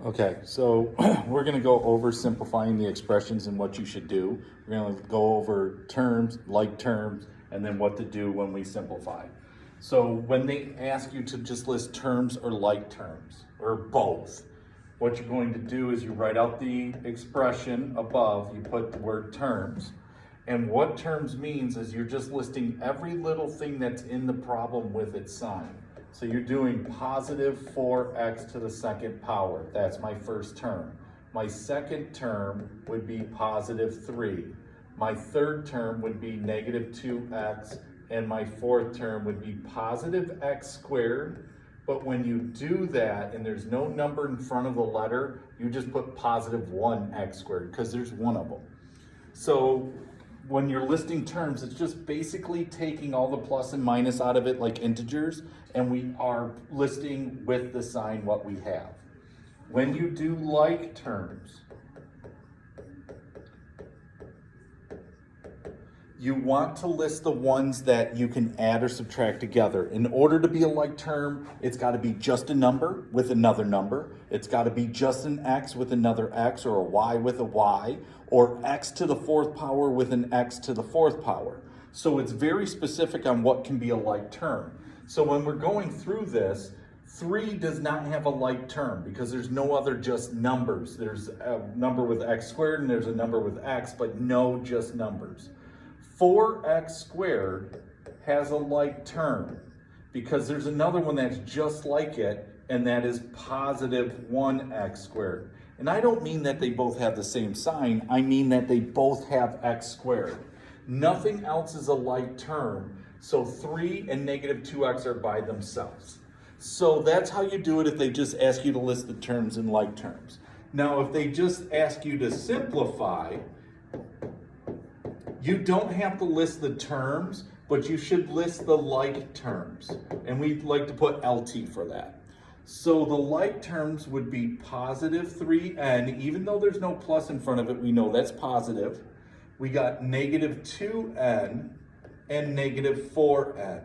Okay, so we're going to go over simplifying the expressions and what you should do. We're going to go over terms, like terms, and then what to do when we simplify. So when they ask you to just list terms or like terms, or both, what you're going to do is you write out the expression above, you put the word terms. And what terms means is you're just listing every little thing that's in the problem with its sign. So you're doing positive 4x to the second power. That's my first term. My second term would be positive 3. My third term would be negative 2x. And my fourth term would be positive x squared. But when you do that and there's no number in front of the letter, you just put positive 1x squared because there's one of them. So when you're listing terms, it's just basically taking all the plus and minus out of it like integers, and we are listing with the sign what we have. When you do like terms, you want to list the ones that you can add or subtract together. In order to be a like term, it's got to be just a number with another number. It's got to be just an x with another x, or a y with a y, or x to the fourth power with an x to the fourth power. So it's very specific on what can be a like term. So when we're going through this, 3 does not have a like term because there's no other just numbers. There's a number with x squared and there's a number with x, but no just numbers. 4x squared has a like term because there's another one that's just like it, and that is positive 1x squared. And I don't mean that they both have the same sign, I mean that they both have x squared. Nothing else is a like term, so 3 and negative 2x are by themselves. So that's how you do it if they just ask you to list the terms in like terms. Now, if they just ask you to simplify, you don't have to list the terms, but you should list the like terms. And we like to put LT for that. So the like terms would be positive 3n, even though there's no plus in front of it, we know that's positive. We got negative 2n and negative 4n.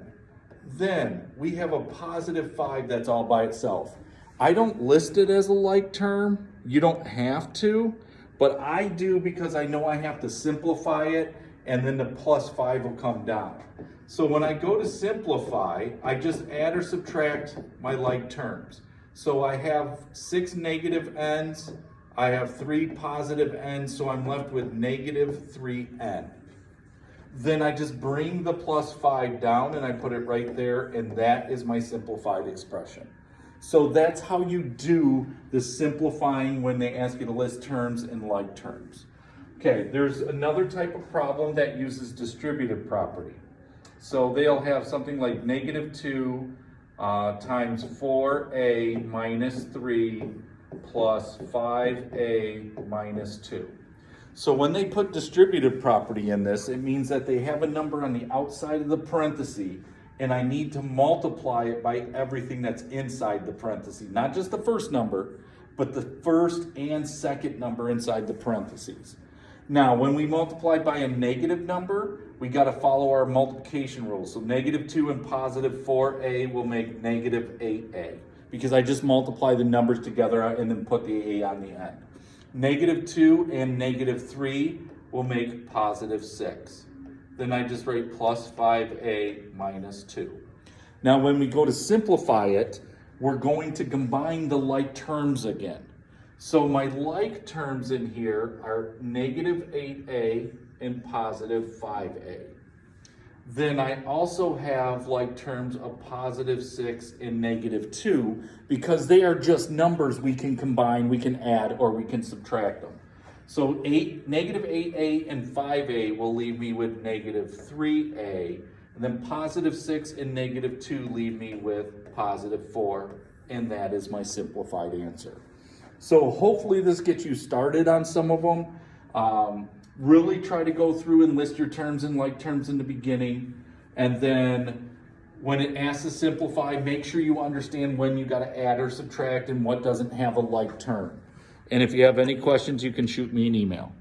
Then we have a positive 5 that's all by itself. I don't list it as a like term. You don't have to, but I do because I know I have to simplify it, and then the plus 5 will come down. So when I go to simplify, I just add or subtract my like terms. So I have 6 negative n's, I have 3 positive n's, so I'm left with negative 3n. Then I just bring the plus 5 down and I put it right there, and that is my simplified expression. So that's how you do the simplifying when they ask you to list terms and like terms. Okay, there's another type of problem that uses distributive property. So they'll have something like negative 2 times 4a minus 3 plus 5a minus 2. So when they put distributive property in this, it means that they have a number on the outside of the parenthesis, and I need to multiply it by everything that's inside the parenthesis. Not just the first number, but the first and second number inside the parentheses. Now, when we multiply by a negative number, we got to follow our multiplication rule. So negative 2 and positive 4a will make negative 8a, because I just multiply the numbers together and then put the a on the end. Negative 2 and negative 3 will make positive 6. Then I just write plus 5a minus 2. Now, when we go to simplify it, we're going to combine the like terms again. So my like terms in here are negative 8a and positive 5a. Then I also have like terms of positive 6 and negative 2 because they are just numbers we can combine, we can add, or we can subtract them. So negative 8a and 5a will leave me with negative 3a, and then positive 6 and negative 2 leave me with positive 4, and that is my simplified answer. So hopefully this gets you started on some of them. Really try to go through and list your terms and like terms in the beginning. And then when it asks to simplify, make sure you understand when you got to add or subtract and what doesn't have a like term. And if you have any questions, you can shoot me an email.